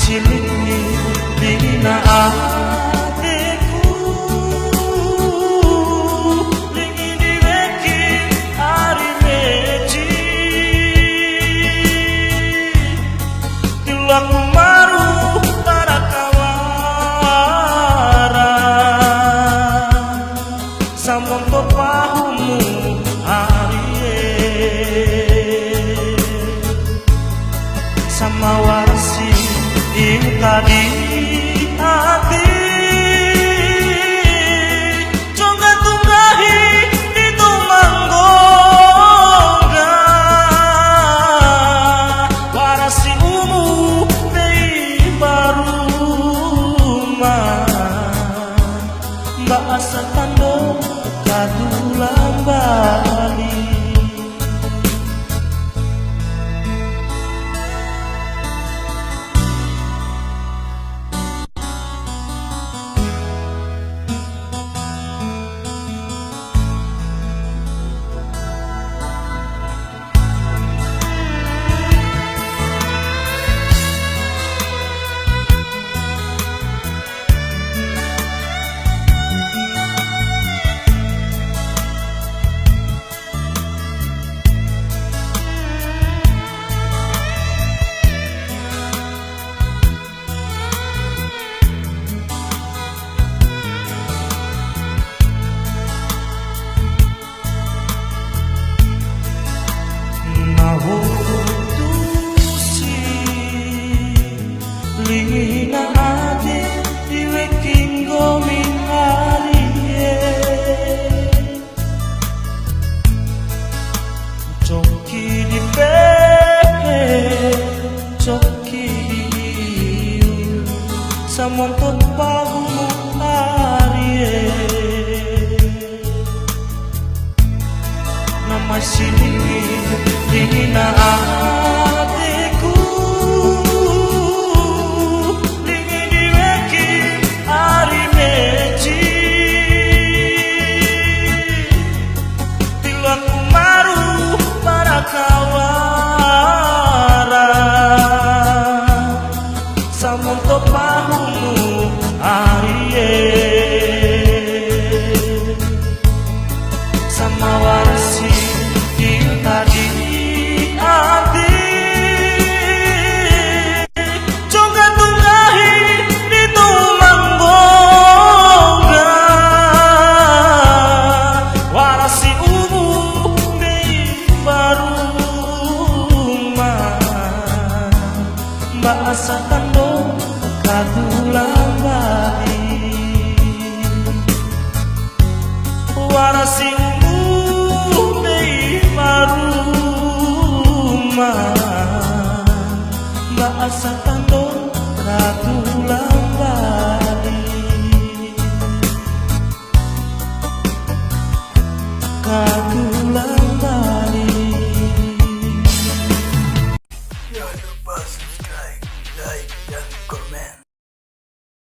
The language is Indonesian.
silingi dina atiku lingi direki ari meji tilaku maru para kawara samong papahumu sama warsi ing tadi hati coba tunggahi itu manggongga warasi umu dei baru mbak asa tando kadulang bali lina ade diwe kinggo minharie coki di pehe coki samonton pagumu arie nama silingi dina atiku lingi diweki ari meji tilaku maru para kawara samong pahumu arie sama warsi ing tadi hati coba tunggahi itu manggongga warasi umu dei baru mbak asa tando kadulang bali warasi umu dei baru mbak asa tando kadulang bali kadulang bali. Jangan lupa subscribe, like, dan